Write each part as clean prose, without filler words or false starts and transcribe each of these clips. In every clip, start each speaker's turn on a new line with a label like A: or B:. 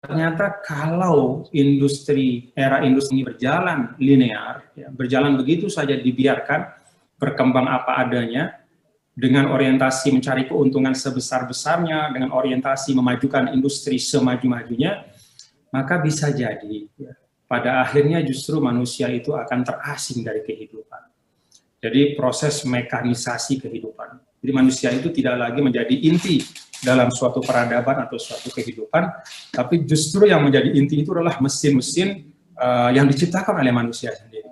A: ternyata kalau era industri ini berjalan linear, ya, berjalan begitu saja dibiarkan, berkembang apa adanya, dengan orientasi mencari keuntungan sebesar-besarnya, dengan orientasi memajukan industri semaju-majunya, maka bisa jadi ya, pada akhirnya justru manusia itu akan terasing dari kehidupan. Jadi proses mekanisasi kehidupan. Jadi manusia itu tidak lagi menjadi inti dalam suatu peradaban atau suatu kehidupan, tapi justru yang menjadi inti itu adalah mesin-mesin yang diciptakan oleh manusia sendiri.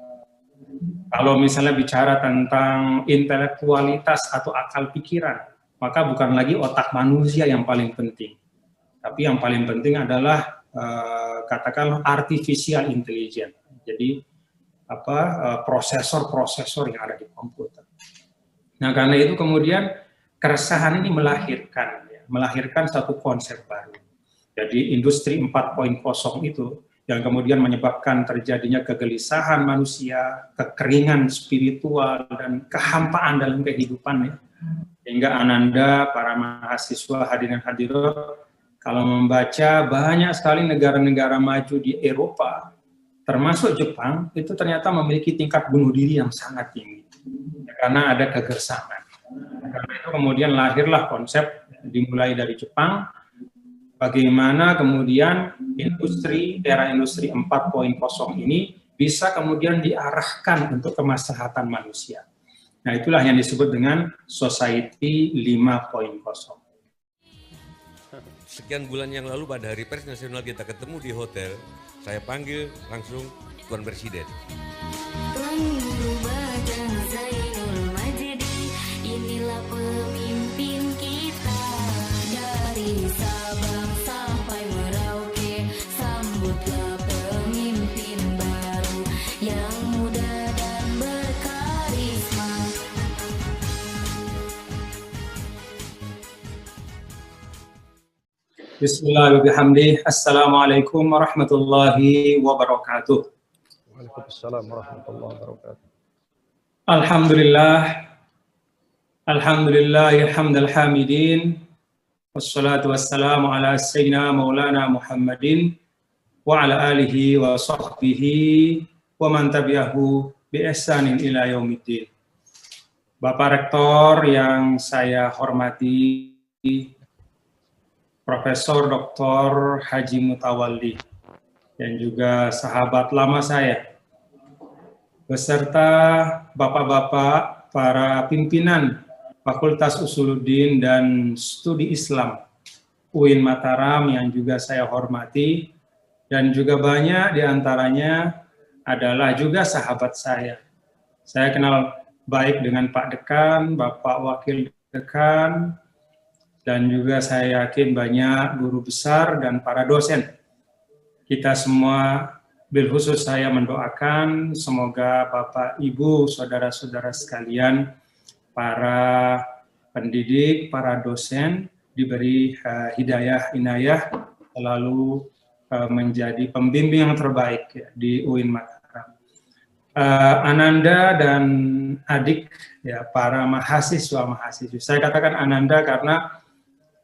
A: Kalau misalnya bicara tentang intelektualitas atau akal pikiran, maka bukan lagi otak manusia yang paling penting, tapi yang paling penting adalah katakanlah artificial intelligence. Jadi prosesor-prosesor yang ada di komputer. Nah, karena itu kemudian keresahan ini melahirkan satu konsep baru. Jadi industri 4.0 itu yang kemudian menyebabkan terjadinya kegelisahan manusia, kekeringan spiritual, dan kehampaan dalam kehidupan. Ya. Hingga Ananda, para mahasiswa hadirin hadirat, kalau membaca banyak sekali negara-negara maju di Eropa, termasuk Jepang, itu ternyata memiliki tingkat bunuh diri yang sangat tinggi. Karena ada kegersangan. Karena itu kemudian lahirlah konsep dimulai dari Jepang, bagaimana kemudian era industri 4.0 ini bisa kemudian diarahkan untuk kemaslahatan manusia. Nah, itulah yang disebut dengan Society 5.0.
B: Sekian bulan yang lalu pada Hari Pers Nasional kita ketemu di hotel, saya panggil langsung Tuan Presiden.
C: Tuan Guru Bajang Zainul Majdi, inilah pemimpin kita dari Sabang sampai Merauke, sambutlah pemimpin baru yang muda dan berkarisma.
A: Bismillahirrahmanirrahim. Assalamualaikum warahmatullahi wabarakatuh.
D: Waalaikumsalam warahmatullahi wabarakatuh.
A: Alhamdulillah hamdal hamidin. Wassalatu wassalamu ala sayyidina maulana Muhammadin wa ala alihi wa sahbihi wa man tabi'ahu bi ihsanin ila yaumiddin. Bapak Rektor yang saya hormati, Profesor Dr. Haji Mutawalli, dan juga sahabat lama saya, beserta bapak-bapak para pimpinan Fakultas Usuluddin dan Studi Islam UIN Mataram yang juga saya hormati, dan juga banyak diantaranya adalah juga sahabat saya. Saya kenal baik dengan Pak Dekan, Bapak Wakil Dekan, dan juga saya yakin banyak guru besar dan para dosen. Kita semua, bil khusus saya mendoakan semoga Bapak, Ibu, saudara-saudara sekalian, para pendidik, para dosen, diberi hidayah, inayah, selalu menjadi pembimbing yang terbaik ya, di UIN Mataram. Ananda dan adik, ya, para mahasiswa-mahasiswa. Saya katakan Ananda karena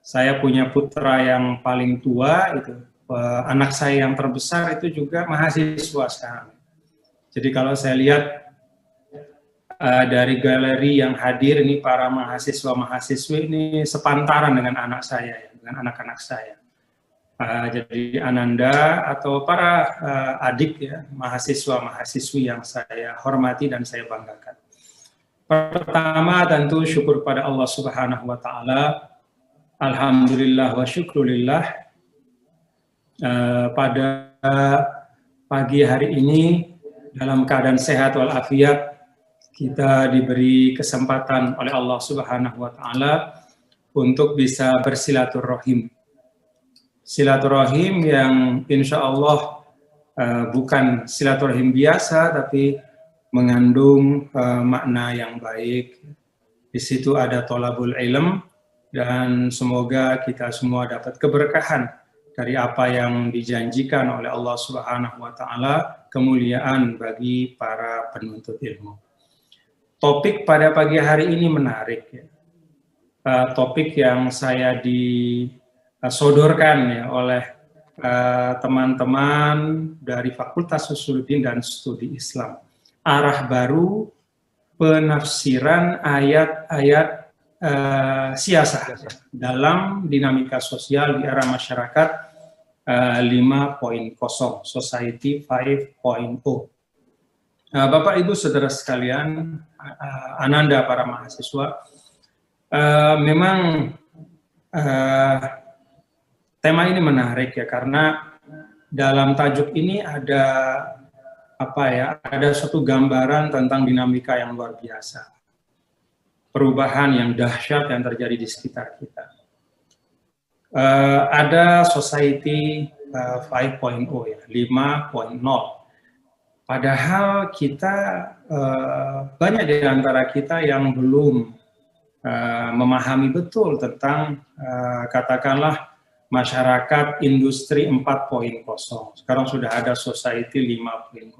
A: saya punya putra yang paling tua, itu anak saya yang terbesar itu juga mahasiswa sekarang. Jadi kalau saya lihat dari galeri yang hadir ini, para mahasiswa-mahasiswi ini sepantaran dengan anak saya, dengan anak-anak saya. Jadi Ananda atau para adik ya, mahasiswa-mahasiswi yang saya hormati dan saya banggakan. Pertama tentu syukur pada Allah Subhanahu wa taala. Alhamdulillah wa syukrulillah, pada pagi hari ini dalam keadaan sehat walafiat kita diberi kesempatan oleh Allah Subhanahu wa taala untuk bisa bersilaturahim. Silaturahim yang insya Allah bukan silaturahim biasa, tapi mengandung makna yang baik. Di situ ada tolabul ilm, dan semoga kita semua dapat keberkahan dari apa yang dijanjikan oleh Allah Subhanahu wa taala, kemuliaan bagi para penuntut ilmu. Topik pada pagi hari ini menarik ya. Topik yang saya disodorkan ya oleh teman-teman dari Fakultas Usuluddin dan Studi Islam. Arah baru penafsiran ayat-ayat siasah dalam dinamika sosial di era masyarakat 5.0, Society 5.0. Bapak Ibu Saudara sekalian, Ananda para mahasiswa, memang tema ini menarik ya, karena dalam tajuk ini ada ada suatu gambaran tentang dinamika yang luar biasa, perubahan yang dahsyat yang terjadi di sekitar kita. Ada Society 5.0 ya, 5.0. Padahal kita banyak di antara kita yang belum memahami betul tentang katakanlah masyarakat industri 4.0. Sekarang sudah ada Society 5.0.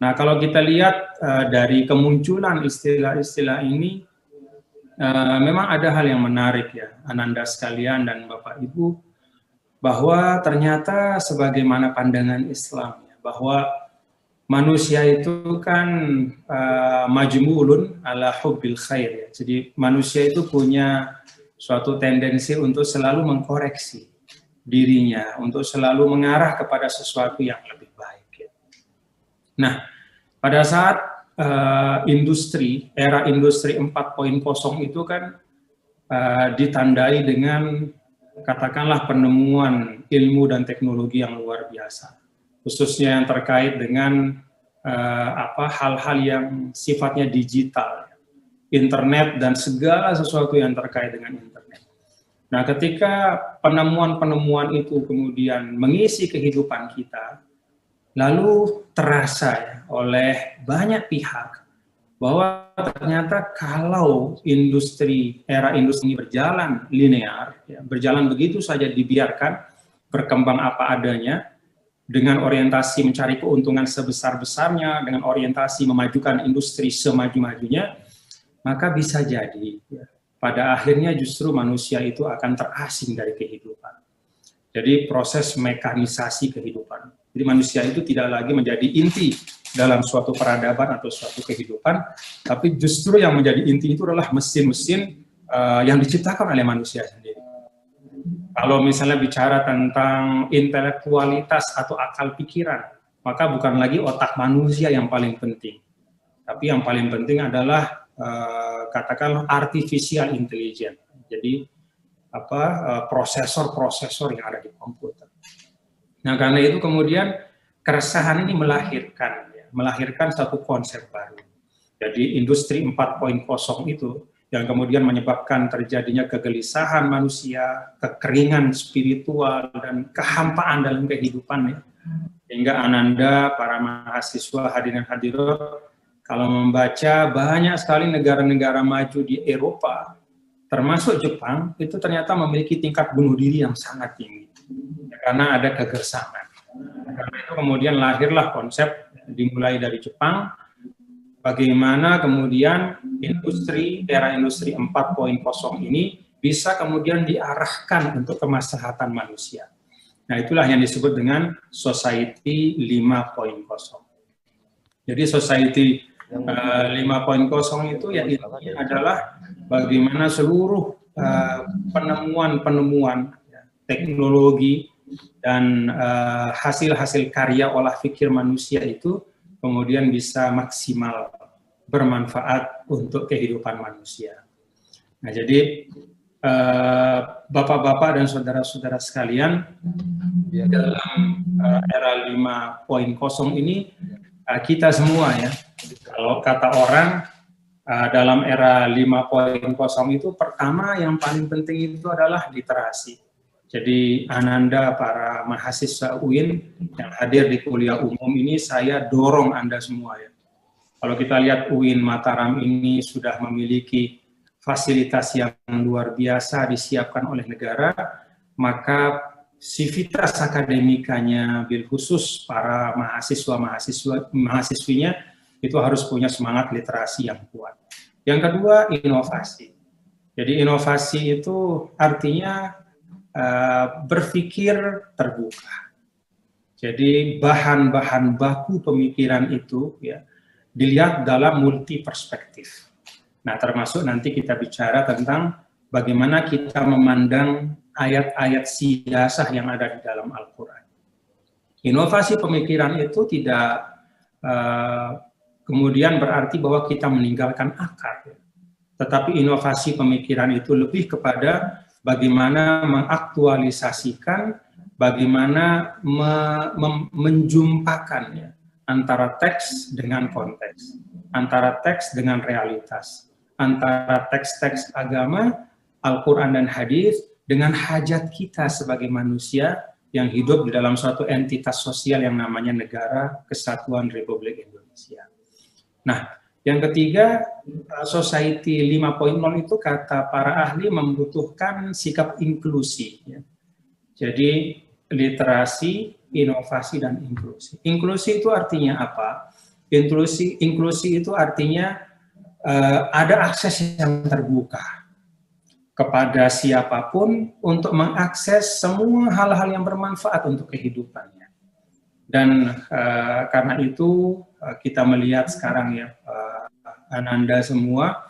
A: Nah, kalau kita lihat dari kemunculan istilah-istilah ini, memang ada hal yang menarik ya, Ananda sekalian dan Bapak Ibu, bahwa ternyata sebagaimana pandangan Islam ya, bahwa manusia itu kan majmu'ulun ala hubbil khair ya. Jadi manusia itu punya suatu tendensi untuk selalu mengkoreksi dirinya, untuk selalu mengarah kepada sesuatu yang lebih baik ya. Nah, pada saat era industri 4.0 itu kan ditandai dengan katakanlah penemuan ilmu dan teknologi yang luar biasa, khususnya yang terkait dengan hal-hal yang sifatnya digital, internet dan segala sesuatu yang terkait dengan internet. Nah, ketika penemuan-penemuan itu kemudian mengisi kehidupan kita, lalu terasa ya, oleh banyak pihak bahwa ternyata kalau era industri ini berjalan linear, ya, berjalan begitu saja dibiarkan berkembang apa adanya, dengan orientasi mencari keuntungan sebesar-besarnya, dengan orientasi memajukan industri semaju-majunya, maka bisa jadi ya, pada akhirnya justru manusia itu akan terasing dari kehidupan. Jadi proses mekanisasi kehidupan. Jadi manusia itu tidak lagi menjadi inti dalam suatu peradaban atau suatu kehidupan, tapi justru yang menjadi inti itu adalah mesin-mesin yang diciptakan oleh manusia sendiri. Kalau misalnya bicara tentang intelektualitas atau akal pikiran, maka bukan lagi otak manusia yang paling penting, tapi yang paling penting adalah katakanlah artificial intelligence. Jadi prosesor-prosesor yang ada di komputer. Nah, karena itu kemudian keresahan ini melahirkan satu konsep baru. Jadi industri 4.0 itu yang kemudian menyebabkan terjadinya kegelisahan manusia, kekeringan spiritual, dan kehampaan dalam kehidupan. Ya. Hingga Ananda, para mahasiswa hadirin hadirat, kalau membaca banyak sekali negara-negara maju di Eropa, termasuk Jepang, itu ternyata memiliki tingkat bunuh diri yang sangat tinggi. Ya, karena ada kegersaman. Karena itu kemudian lahirlah konsep dimulai dari Jepang, bagaimana kemudian era industri 4.0 ini bisa kemudian diarahkan untuk kemaslahatan manusia. Nah, itulah yang disebut dengan Society 5.0. Jadi Society 5.0 itu ya intinya adalah bagaimana seluruh penemuan-penemuan teknologi dan hasil-hasil karya olah pikir manusia itu kemudian bisa maksimal bermanfaat untuk kehidupan manusia. Nah, jadi Bapak-bapak dan saudara-saudara sekalian, dalam era 5.0 ini kita semua ya, kalau kata orang dalam era 5.0 itu pertama yang paling penting itu adalah literasi. Jadi Ananda, para mahasiswa UIN yang hadir di kuliah umum ini, saya dorong Anda semua ya. Kalau kita lihat UIN Mataram ini sudah memiliki fasilitas yang luar biasa disiapkan oleh negara, maka sivitas akademikanya bil khusus para mahasiswinya itu harus punya semangat literasi yang kuat. Yang kedua, inovasi. Jadi inovasi itu artinya berpikir terbuka. Jadi bahan-bahan baku pemikiran itu ya dilihat dalam multi perspektif. Nah, termasuk nanti kita bicara tentang bagaimana kita memandang ayat-ayat siasah yang ada di dalam Al-Quran. Inovasi pemikiran itu tidak kemudian berarti bahwa kita meninggalkan akar. Tetapi inovasi pemikiran itu lebih kepada bagaimana mengaktualisasikan, bagaimana menjumpakan ya, antara teks dengan konteks, antara teks dengan realitas, antara teks-teks agama, Al-Quran dan hadis dengan hajat kita sebagai manusia yang hidup di dalam suatu entitas sosial yang namanya Negara Kesatuan Republik Indonesia. Nah, yang ketiga, Society 5.0 itu kata para ahli membutuhkan sikap inklusi. Ya. Jadi literasi, inovasi, dan inklusi. Inklusi itu artinya apa? Inklusi itu artinya ada akses yang terbuka kepada siapapun untuk mengakses semua hal-hal yang bermanfaat untuk kehidupannya. Dan karena itu kita melihat sekarang ya, Ananda semua,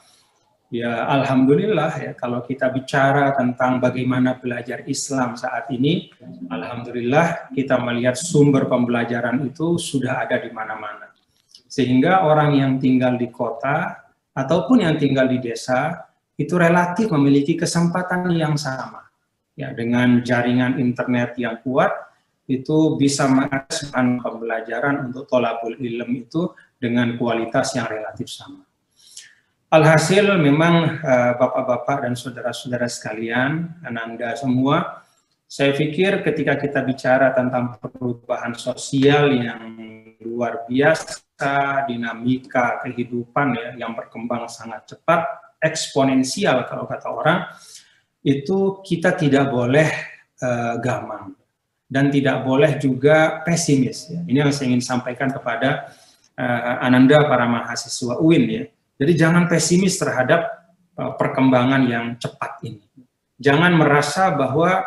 A: ya alhamdulillah ya kalau kita bicara tentang bagaimana belajar Islam saat ini, alhamdulillah kita melihat sumber pembelajaran itu sudah ada di mana-mana. Sehingga orang yang tinggal di kota ataupun yang tinggal di desa itu relatif memiliki kesempatan yang sama. Ya, dengan jaringan internet yang kuat itu bisa mengakses pembelajaran untuk tholabul ilm itu dengan kualitas yang relatif sama. Alhasil memang Bapak-bapak dan saudara-saudara sekalian, Ananda semua, saya pikir ketika kita bicara tentang perubahan sosial yang luar biasa, dinamika kehidupan ya, yang berkembang sangat cepat, eksponensial kalau kata orang, itu kita tidak boleh gamang dan tidak boleh juga pesimis. Ya. Ini yang saya ingin sampaikan kepada Ananda para mahasiswa UIN ya. Jadi jangan pesimis terhadap perkembangan yang cepat ini. Jangan merasa bahwa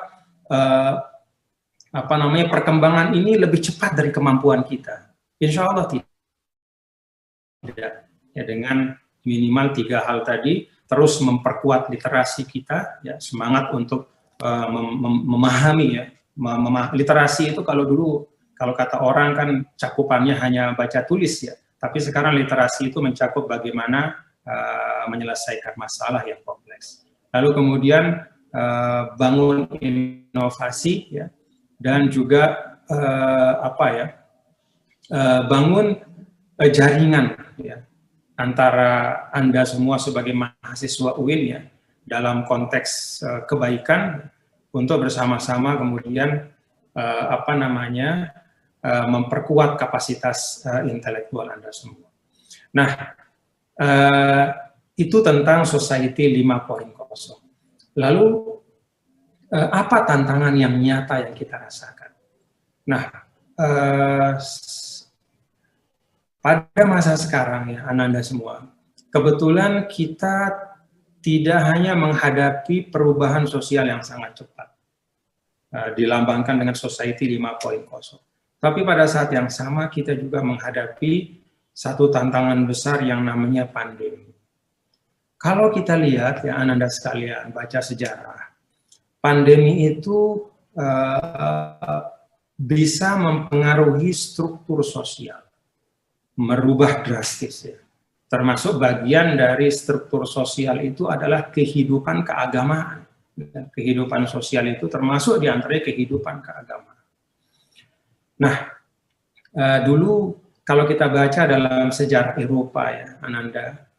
A: perkembangan ini lebih cepat dari kemampuan kita. Insya Allah tidak. Ya, dengan minimal 3 hal tadi, terus memperkuat literasi kita, ya, semangat untuk memahami ya. Literasi itu kalau dulu, kalau kata orang kan cakupannya hanya baca tulis ya. Tapi sekarang literasi itu mencakup bagaimana menyelesaikan masalah yang kompleks. Lalu kemudian bangun inovasi ya, dan juga bangun jaringan ya, antara Anda semua sebagai mahasiswa UIN ya, dalam konteks kebaikan untuk bersama-sama kemudian memperkuat kapasitas intelektual Anda semua. Nah, itu tentang Society 5.0. Lalu, apa tantangan yang nyata yang kita rasakan? Nah, pada masa sekarang ya, Ananda semua, kebetulan kita tidak hanya menghadapi perubahan sosial yang sangat cepat, dilambangkan dengan Society 5.0. Tapi pada saat yang sama kita juga menghadapi satu tantangan besar yang namanya pandemi. Kalau kita lihat ya Ananda sekalian, baca sejarah, pandemi itu bisa mempengaruhi struktur sosial, merubah drastis ya. Termasuk bagian dari struktur sosial itu adalah kehidupan keagamaan. Kehidupan sosial itu termasuk diantaranya kehidupan keagamaan. Nah, dulu kalau kita baca dalam sejarah Eropa ya, Ananda,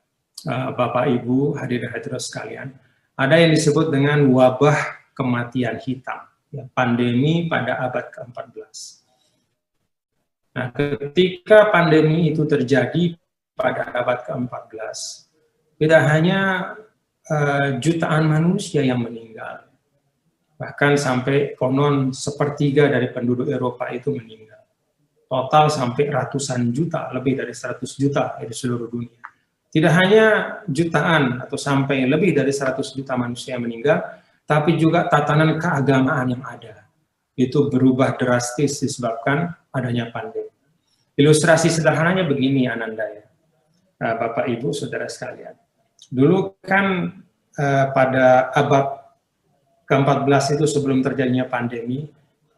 A: Bapak Ibu, hadirin hadirat sekalian, ada yang disebut dengan wabah kematian hitam, ya, pandemi pada abad ke-14. Nah, ketika pandemi itu terjadi pada abad ke-14, tidak hanya jutaan manusia yang meninggal, bahkan sampai konon 1/3 dari penduduk Eropa itu meninggal. Total sampai ratusan juta, lebih dari 100 juta di seluruh dunia. Tidak hanya jutaan atau sampai lebih dari 100 juta manusia yang meninggal, tapi juga tatanan keagamaan yang ada. Itu berubah drastis disebabkan adanya pandemi. Ilustrasi sederhananya begini, Ananda ya, Bapak Ibu Saudara sekalian. Dulu kan pada abad ke-14 itu sebelum terjadinya pandemi,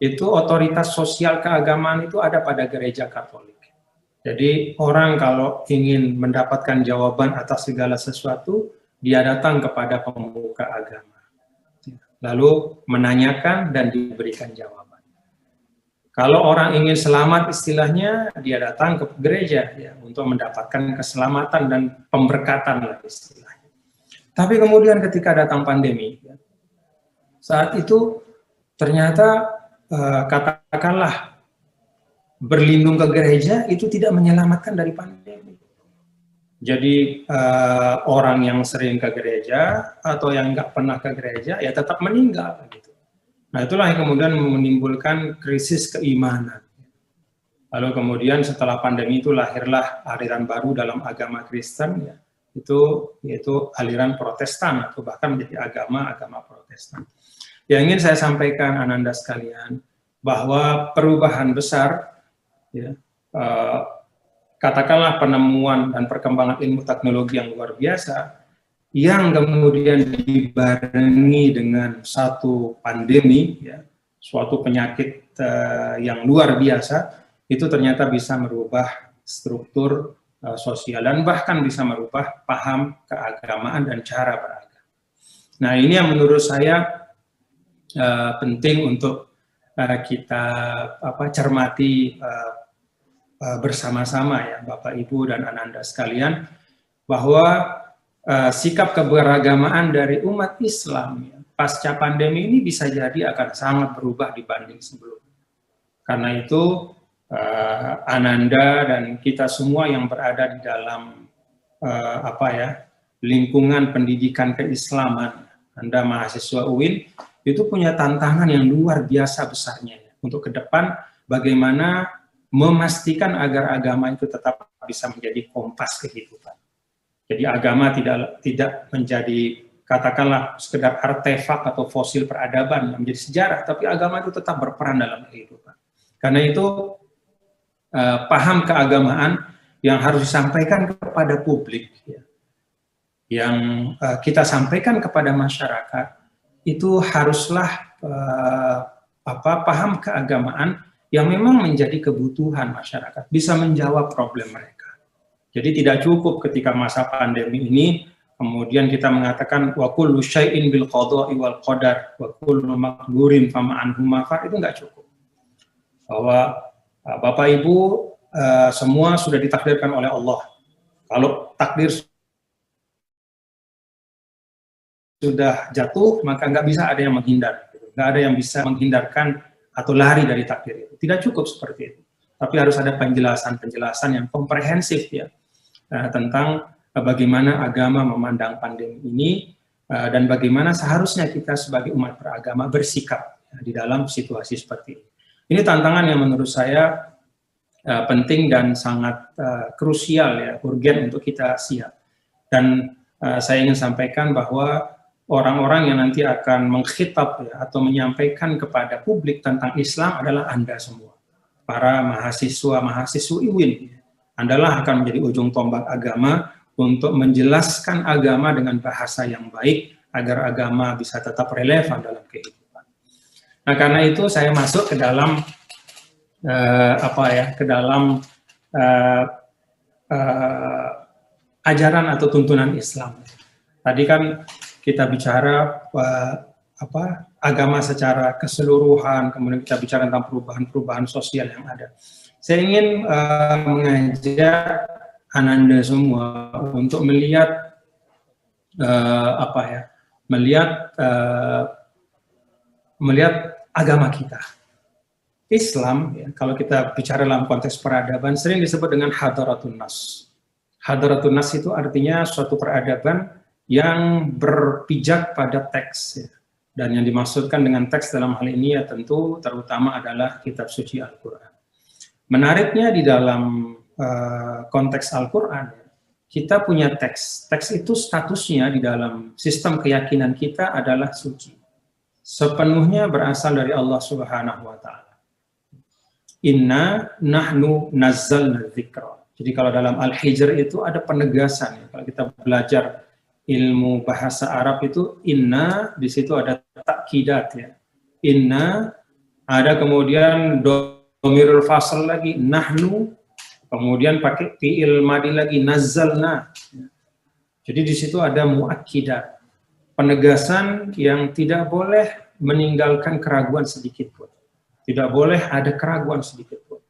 A: itu otoritas sosial keagamaan itu ada pada gereja Katolik. Jadi orang kalau ingin mendapatkan jawaban atas segala sesuatu, dia datang kepada pemuka agama. Lalu menanyakan dan diberikan jawaban. Kalau orang ingin selamat istilahnya, dia datang ke gereja ya, untuk mendapatkan keselamatan dan pemberkatan lah istilahnya. Tapi kemudian ketika datang pandemi, ya, saat itu ternyata katakanlah berlindung ke gereja itu tidak menyelamatkan dari pandemi. Jadi orang yang sering ke gereja atau yang nggak pernah ke gereja ya tetap meninggal gitu. Nah itulah yang kemudian menimbulkan krisis keimanan. Lalu kemudian setelah pandemi itu lahirlah aliran baru dalam agama Kristen ya, itu yaitu aliran Protestan atau bahkan menjadi agama Protestan. Yang ingin saya sampaikan Ananda sekalian bahwa perubahan besar ya, katakanlah penemuan dan perkembangan ilmu teknologi yang luar biasa, yang kemudian dibarengi dengan satu pandemi, ya, suatu penyakit yang luar biasa, itu ternyata bisa merubah struktur sosial dan bahkan bisa merubah paham keagamaan dan cara beragama. Nah ini yang menurut saya penting untuk kita cermati bersama-sama ya Bapak Ibu dan Ananda sekalian, bahwa sikap keberagamaan dari umat Islam ya, pasca pandemi ini bisa jadi akan sangat berubah dibanding sebelumnya. Karena itu Ananda dan kita semua yang berada di dalam lingkungan pendidikan keislaman, Anda mahasiswa UIN, itu punya tantangan yang luar biasa besarnya ya, untuk ke depan bagaimana memastikan agar agama itu tetap bisa menjadi kompas kehidupan. Jadi agama tidak menjadi katakanlah sekedar artefak atau fosil peradaban yang menjadi sejarah, tapi agama itu tetap berperan dalam kehidupan. Karena itu paham keagamaan yang harus disampaikan kepada publik, ya, yang kita sampaikan kepada masyarakat itu haruslah paham keagamaan yang memang menjadi kebutuhan masyarakat, bisa menjawab problem mereka. Jadi tidak cukup ketika masa pandemi ini kemudian kita mengatakan wa kullu syai'in bil qada'i wal qadar wa kullu maqdurin fama anhu mafar, itu enggak cukup. Bahwa Bapak Ibu semua sudah ditakdirkan oleh Allah. Kalau takdir sudah jatuh, maka nggak bisa ada yang menghindar. Nggak ada yang bisa menghindarkan atau lari dari takdir itu. Tidak cukup seperti itu. Tapi harus ada penjelasan-penjelasan yang komprehensif ya, tentang bagaimana agama memandang pandemi ini dan bagaimana seharusnya kita sebagai umat beragama bersikap di dalam situasi seperti ini. Ini tantangan yang menurut saya penting dan sangat krusial ya, urgen untuk kita siap. Dan saya ingin sampaikan bahwa orang-orang yang nanti akan mengkhitab ya, atau menyampaikan kepada publik tentang Islam adalah Anda semua, para mahasiswa-mahasiswi UIN. Andalah akan menjadi ujung tombak agama untuk menjelaskan agama dengan bahasa yang baik agar agama bisa tetap relevan dalam kehidupan. Nah, karena itu saya masuk ke dalam ajaran atau tuntunan Islam. Tadi kan kita bicara agama secara keseluruhan, kemudian kita bicara tentang perubahan-perubahan sosial yang ada. Saya ingin mengajak Ananda semua untuk melihat melihat agama kita. Islam, ya, kalau kita bicara dalam konteks peradaban, sering disebut dengan hadaratun nas. Hadaratun nas itu artinya suatu peradaban yang berpijak pada teks. Ya. Dan yang dimaksudkan dengan teks dalam hal ini ya tentu terutama adalah kitab suci Al-Quran. Menariknya di dalam konteks Al-Quran, kita punya teks. Teks itu statusnya di dalam sistem keyakinan kita adalah suci. sepenuhnya berasal dari Allah Subhanahu wa taala. Inna nahnu nazzalna dzikra. Jadi kalau dalam Al-Hijr itu ada penegasan ya. Kalau kita belajar ilmu bahasa Arab itu inna, di situ ada takidat ya. Inna, ada kemudian dhamirul fasl lagi nahnu, kemudian pakai fi'il madi lagi nazzalna. Jadi di situ ada muakkidat, penegasan yang tidak boleh meninggalkan keraguan sedikit pun. Tidak boleh ada keraguan sedikit pun.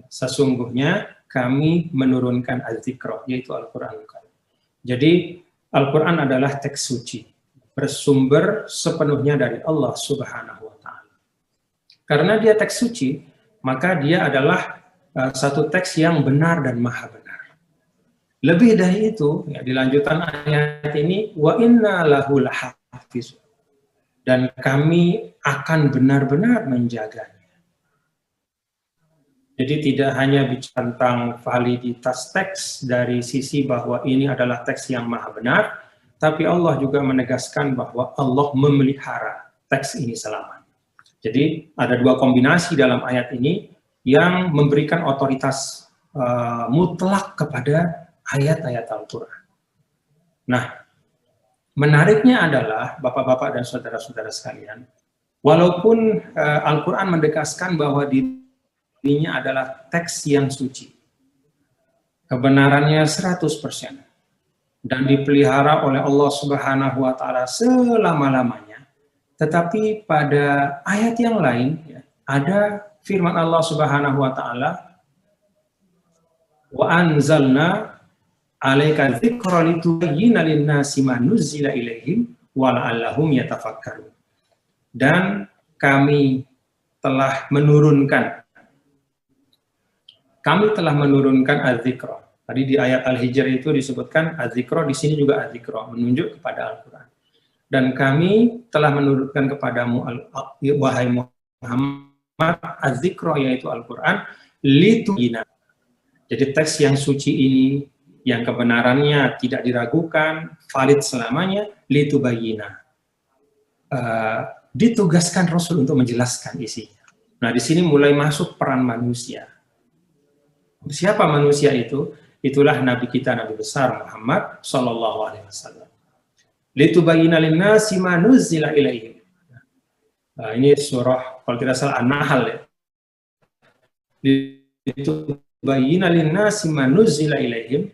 A: Sesungguhnya kami menurunkan al-dzikra, yaitu Al-Qur'an. Jadi Al-Qur'an adalah teks suci, bersumber sepenuhnya dari Allah Subhanahu wa taala. Karena dia teks suci, maka dia adalah satu teks yang benar dan maha benar. Lebih dari itu, ya, di lanjutan ayat ini, wa inna lahu lahafizun, dan kami akan benar-benar menjaganya. Jadi tidak hanya bicara tentang validitas teks dari sisi bahwa ini adalah teks yang maha benar, tapi Allah juga menegaskan bahwa Allah memelihara teks ini selamanya. Jadi ada dua kombinasi dalam ayat ini yang memberikan otoritas mutlak kepada ayat-ayat Al-Quran. Nah, menariknya adalah Bapak-bapak dan saudara-saudara sekalian, walaupun Al-Quran menegaskan bahwa dirinya adalah teks yang suci, kebenarannya 100%, dan dipelihara oleh Allah Subhanahu wa taala selama-lamanya, tetapi pada ayat yang lain ya, ada firman Allah Subhanahu wa taala, wa anzalna 'alaika dzikra litubayyana lin-nasi ma nuzzila ilaihim wa la'allahum yatafakkarun. Dan kami telah menurunkan az-dzikra. Tadi di ayat Al-Hijr itu disebutkan az-dzikra, di sini juga az-dzikra, menunjuk kepada Al-Qur'an. Dan kami telah menurunkan kepadamu wahai Muhammad az-dzikra, yaitu Al-Qur'an, litubayyana. Jadi teks yang suci ini, yang kebenarannya tidak diragukan, valid selamanya, litubayyana. Ditugaskan Rasul untuk menjelaskan isinya. Nah, di sini mulai masuk peran manusia. Siapa manusia itu? Itulah Nabi kita, Nabi besar Muhammad Sallallahu Alaihi Wasallam. Litubayyana lin-nasi ma nuzzila ilaihim. Nah, ini surah, kalau tidak salah, An-Nahl ya. Litubayyana lin-nasi ma nuzzila ilaihim,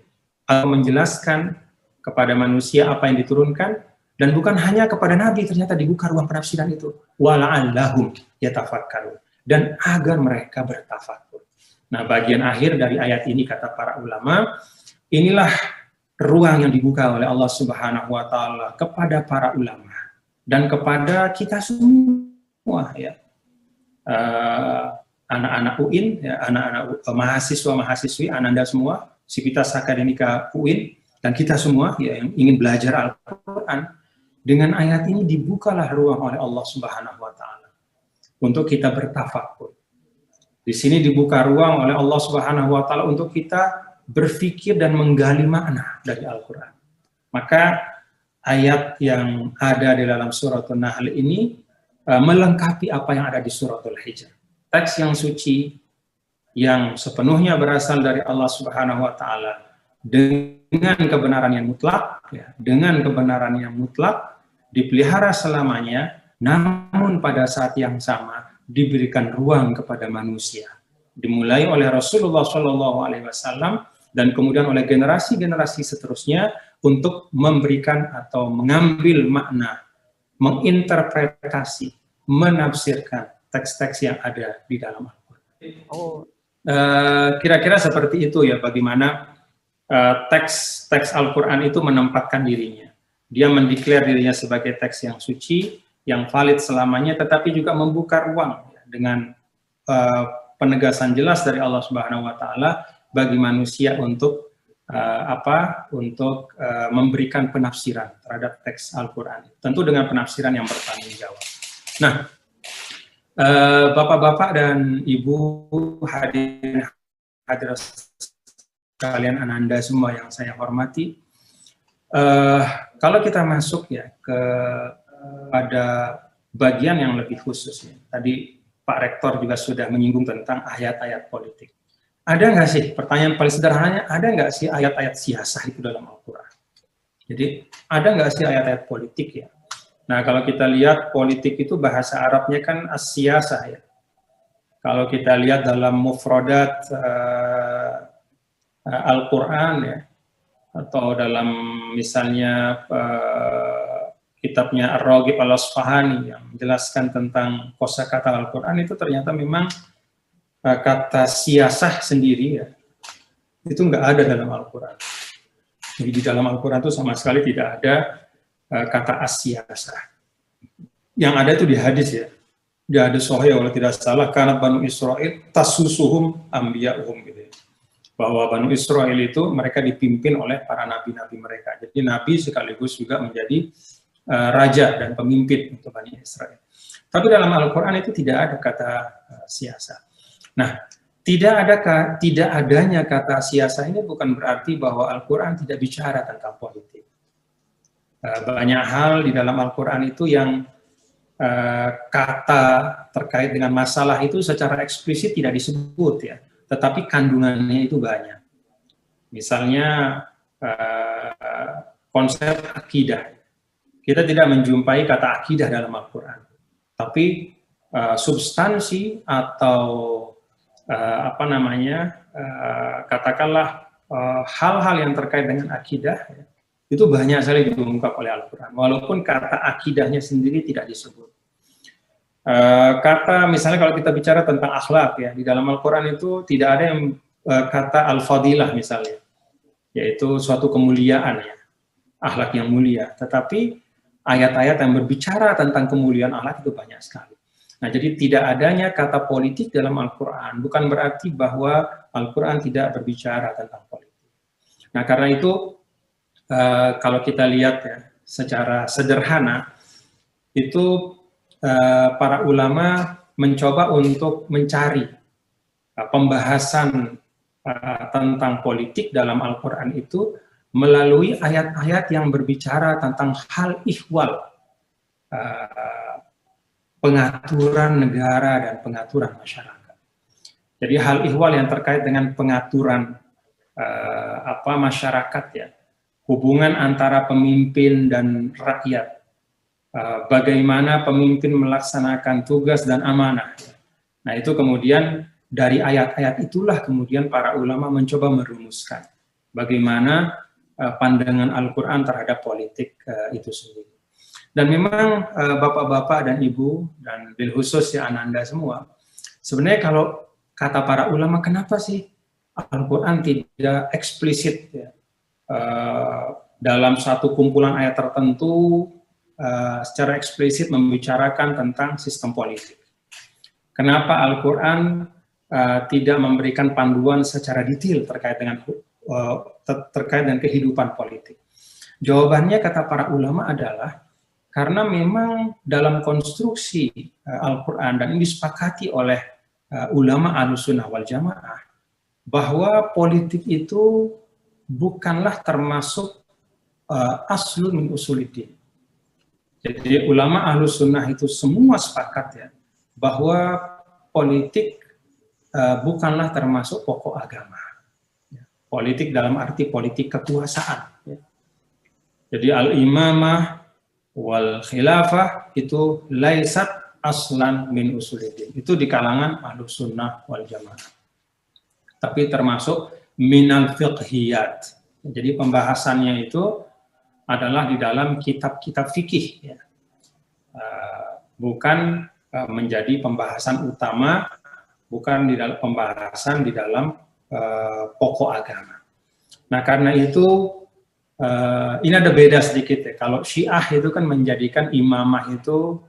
A: atau menjelaskan kepada manusia apa yang diturunkan, dan bukan hanya kepada Nabi, ternyata dibuka ruang penafsiran itu. Wala'allahum yatafakkarun, dan agar mereka bertafakur. Nah, bagian akhir dari ayat ini, kata para ulama, inilah ruang yang dibuka oleh Allah Subhanahu wa taala kepada para ulama dan kepada kita semua ya. Anak-anak UIN, ya, anak-anak mahasiswa-mahasiswi Ananda semua, Sivitas Akademika UIN, dan kita semua ya, yang ingin belajar Al-Qur'an, dengan ayat ini dibukalah ruang oleh Allah Subhanahu wa taala untuk kita bertafakur. Di sini dibuka ruang oleh Allah Subhanahu wa taala untuk kita berpikir dan menggali makna dari Al-Qur'an. Maka ayat yang ada di dalam surat An-Nahl ini melengkapi apa yang ada di surat Al-Hijr. Teks yang suci yang sepenuhnya berasal dari Allah Subhanahu wa taala dengan kebenaran yang mutlak ya, dengan kebenaran yang mutlak, dipelihara selamanya, namun pada saat yang sama diberikan ruang kepada manusia, dimulai oleh Rasulullah Shallallahu Alaihi Wasallam dan kemudian oleh generasi-generasi seterusnya untuk memberikan atau mengambil makna, menginterpretasi, menafsirkan teks-teks yang ada di dalam Al-Quran. Kira-kira seperti itu ya, bagaimana teks Al-Quran itu menempatkan dirinya. Dia mendeklar dirinya sebagai teks yang suci, yang valid selamanya, tetapi juga membuka ruang ya, dengan penegasan jelas dari Allah Subhanahu wa taala bagi manusia untuk memberikan penafsiran terhadap teks Al-Qur'an. Tentu dengan penafsiran yang bertanggung jawab. Nah, Bapak-bapak dan Ibu hadirin hadirat sekalian Ananda semua yang saya hormati, kalau kita masuk ya pada bagian yang lebih khusus. Tadi Pak Rektor juga sudah menyinggung tentang ayat-ayat politik. Ada nggak sih, pertanyaan paling sederhananya, ada nggak sih ayat-ayat siasah itu dalam Al-Quran? Jadi, ada nggak sih ayat-ayat politik ya? Nah, kalau kita lihat politik itu bahasa Arabnya kan as-siyasah ya. Kalau kita lihat dalam mufradat Al-Quran ya, atau dalam misalnya kitabnya Ar-Raghib Al-Asfahani yang menjelaskan tentang kosakata Al-Quran, itu ternyata memang kata siasah sendiri ya, itu nggak ada dalam Al-Quran. Jadi di dalam Al-Quran itu sama sekali tidak ada kata as-siasah. Yang ada itu di hadis ya. Di hadis sahih kalau tidak salah, kanat Banu Israil tasusuhum ambiya'uhum gitu ya. Bahwa Banu Israil itu mereka dipimpin oleh para nabi-nabi mereka. Jadi nabi sekaligus juga menjadi raja dan pemimpin untuk Bani Israil. Tapi dalam Al-Quran itu tidak ada kata siasah. Nah, tidak adanya kata siasah ini bukan berarti bahwa Al-Quran tidak bicara tentang politik. Banyak hal di dalam Al-Quran itu yang kata terkait dengan masalah itu secara eksplisit tidak disebut ya, tetapi kandungannya itu banyak. Misalnya konsep akidah. Kita tidak menjumpai kata akidah dalam Al-Quran, tapi substansi atau katakanlah hal-hal yang terkait dengan akidah ya, itu banyak sekali diungkap oleh Al-Quran, walaupun kata akidahnya sendiri tidak disebut. Kata misalnya kalau kita bicara tentang akhlak ya, di dalam Al-Quran itu tidak ada yang kata al-fadilah misalnya, yaitu suatu kemuliaan ya, akhlak yang mulia. Tetapi ayat-ayat yang berbicara tentang kemuliaan akhlak itu banyak sekali. Nah, jadi tidak adanya kata politik dalam Al-Quran bukan berarti bahwa Al-Quran tidak berbicara tentang politik. Nah, karena itu kalau kita lihat ya, secara sederhana, itu para ulama mencoba untuk mencari pembahasan tentang politik dalam Al-Quran itu melalui ayat-ayat yang berbicara tentang hal ihwal, pengaturan negara dan pengaturan masyarakat. Jadi hal ihwal yang terkait dengan pengaturan masyarakat ya, hubungan antara pemimpin dan rakyat, bagaimana pemimpin melaksanakan tugas dan amanah. Nah, itu kemudian dari ayat-ayat itulah kemudian para ulama mencoba merumuskan bagaimana pandangan Al-Quran terhadap politik itu sendiri. Dan memang bapak-bapak dan ibu, dan bil khusus ya Ananda semua, sebenarnya kalau kata para ulama, kenapa sih Al-Quran tidak eksplisit ya, dalam satu kumpulan ayat tertentu secara eksplisit membicarakan tentang sistem politik? Kenapa Al-Quran tidak memberikan panduan secara detail terkait dengan kehidupan politik? Jawabannya kata para ulama adalah karena memang dalam konstruksi Al-Quran, dan ini disepakati oleh ulama Ahlussunnah wal Jamaah, bahwa politik itu bukanlah termasuk aslun min usuliddin. Jadi ulama Ahlussunnah itu semua sepakat ya, bahwa politik bukanlah termasuk pokok agama. Politik dalam arti politik kekuasaan. Jadi al-imamah wal khilafah itu laisat aslan min usuliddin. Itu di kalangan Ahlussunnah wal Jamaah. Tapi termasuk minal fiqhiyat. Jadi pembahasannya itu adalah di dalam kitab-kitab fikih ya. Bukan menjadi pembahasan utama, bukan di dalam pembahasan di dalam pokok agama. Nah, karena itu ini ada beda sedikit ya. Kalau Syiah itu kan menjadikan imamah itu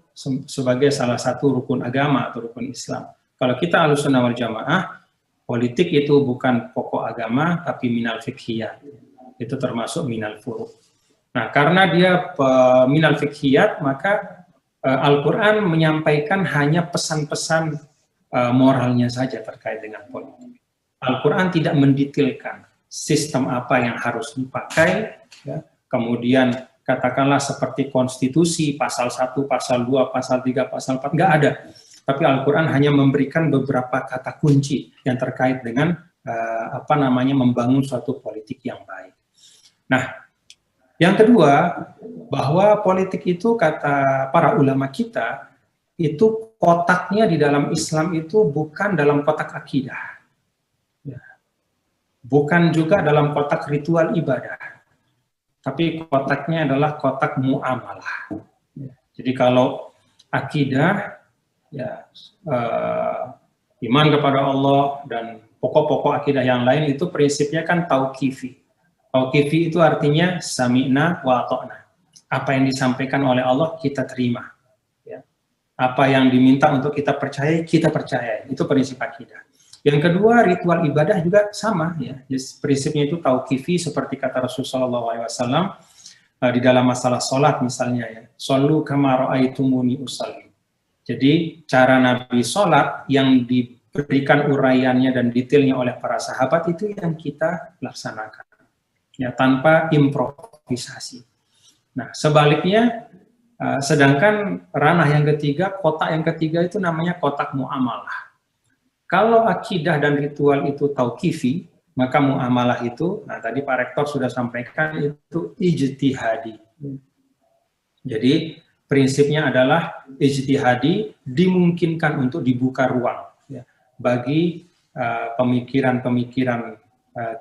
A: sebagai salah satu rukun agama atau rukun Islam. Kalau kita Ahlussunnah wal Jamaah, politik itu bukan pokok agama tapi minal fiqhiyat. Itu termasuk minal furu'. Nah, karena dia minal fiqhiyat, maka Al-Quran menyampaikan hanya pesan-pesan moralnya saja terkait dengan politik. Al-Quran tidak mendetailkan sistem apa yang harus dipakai, ya. Kemudian katakanlah seperti konstitusi, pasal 1, pasal 2, pasal 3, pasal 4, nggak ada. Tapi Al-Quran hanya memberikan beberapa kata kunci yang terkait dengan membangun suatu politik yang baik. Nah, yang kedua, bahwa politik itu kata para ulama kita, itu kotaknya di dalam Islam itu bukan dalam kotak akidah. Bukan juga dalam kotak ritual ibadah. Tapi kotaknya adalah kotak muamalah. Jadi kalau akidah, iman kepada Allah dan pokok-pokok akidah yang lain itu prinsipnya kan tauqifi. Tauqifi itu artinya sami'na wa ata'na. Apa yang disampaikan oleh Allah kita terima. Apa yang diminta untuk kita percaya itu prinsip akidah. Yang kedua, ritual ibadah juga sama, ya. Prinsipnya itu tauqifi, seperti kata Rasulullah SAW di dalam masalah sholat misalnya, ya. Shollu kama ra'aitumuni usalli. Jadi cara Nabi sholat yang diberikan uraiannya dan detailnya oleh para sahabat itu yang kita laksanakan, ya, tanpa improvisasi. Nah, sebaliknya, sedangkan ranah yang ketiga, kotak yang ketiga itu namanya kotak muamalah. Kalau akidah dan ritual itu tauqifi, maka muamalah itu, nah tadi Pak Rektor sudah sampaikan, itu ijtihadi. Jadi prinsipnya adalah ijtihadi, dimungkinkan untuk dibuka ruang, ya, bagi pemikiran-pemikiran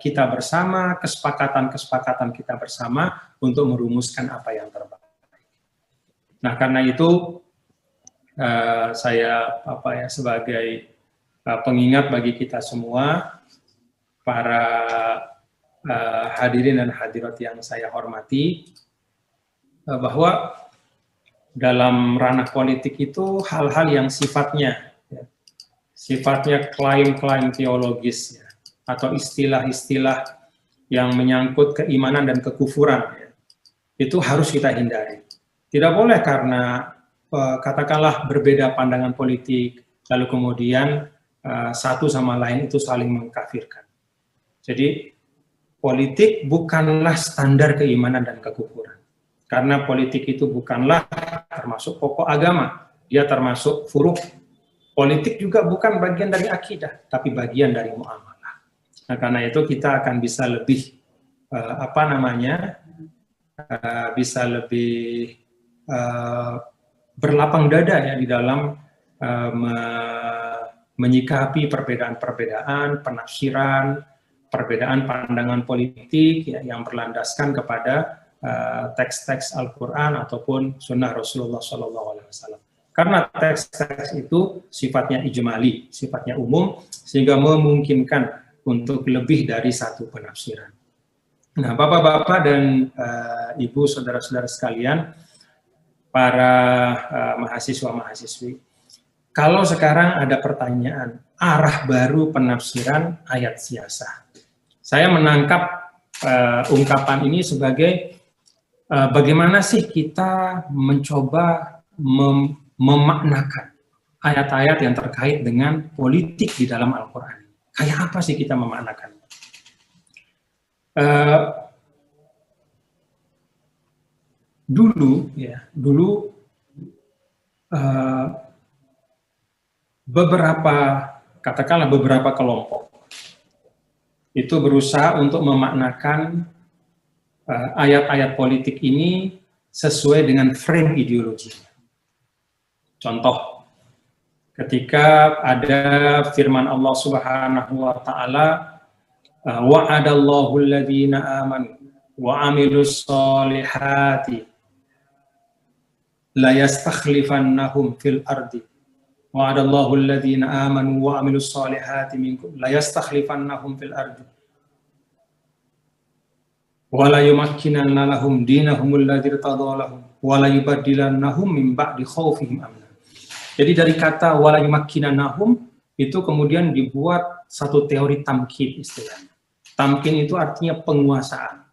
A: kita bersama, kesepakatan-kesepakatan kita bersama untuk merumuskan apa yang terbaik. Nah, karena itu saya sebagai pengingat bagi kita semua, para hadirin dan hadirat yang saya hormati, bahwa dalam ranah politik itu hal-hal yang sifatnya klaim-klaim teologis, ya, atau istilah-istilah yang menyangkut keimanan dan kekufuran, ya, itu harus kita hindari. Tidak boleh karena katakanlah berbeda pandangan politik, lalu kemudian satu sama lain itu saling mengkafirkan. Jadi politik bukanlah standar keimanan dan kekufuran. Karena politik itu bukanlah termasuk pokok agama, dia termasuk furuq. Politik juga bukan bagian dari akidah, tapi bagian dari muamalah. Nah, karena itu kita akan bisa lebih bisa lebih berlapang dada, ya, di dalam menyikapi perbedaan-perbedaan, penafsiran, perbedaan pandangan politik, ya, yang berlandaskan kepada teks-teks Al-Quran ataupun Sunnah Rasulullah SAW. Karena teks-teks itu sifatnya ijmali, sifatnya umum, sehingga memungkinkan untuk lebih dari satu penafsiran. Nah, Bapak-bapak dan Ibu, saudara-saudara sekalian, para mahasiswa-mahasiswi, kalau sekarang ada pertanyaan, arah baru penafsiran ayat siasah. Saya menangkap ungkapan ini sebagai bagaimana sih kita mencoba memaknakan ayat-ayat yang terkait dengan politik di dalam Al-Quran. Kayak apa sih kita memaknakan? Dulu katakanlah beberapa kelompok itu berusaha untuk memaknakan ayat-ayat politik ini sesuai dengan frame ideologi. Contoh, ketika ada firman Allah Subhanahu wa taala, wa'adallahu alladhina amanu wa amilus solihati la yastakhlifannahum fil ardi. Wa'adallahu alladhina amanu wa amilus solihati minkum la yastakhlifannahum fil ardi wa la yumakkinanna lahum dinahum alladzi irtadha lahum wa la yubaddilannahum min ba'di khaufihim amna. Jadi dari kata wa la yumakkinannahum itu kemudian dibuat satu teori tamkin istilahnya. Tamkin itu artinya penguasaan.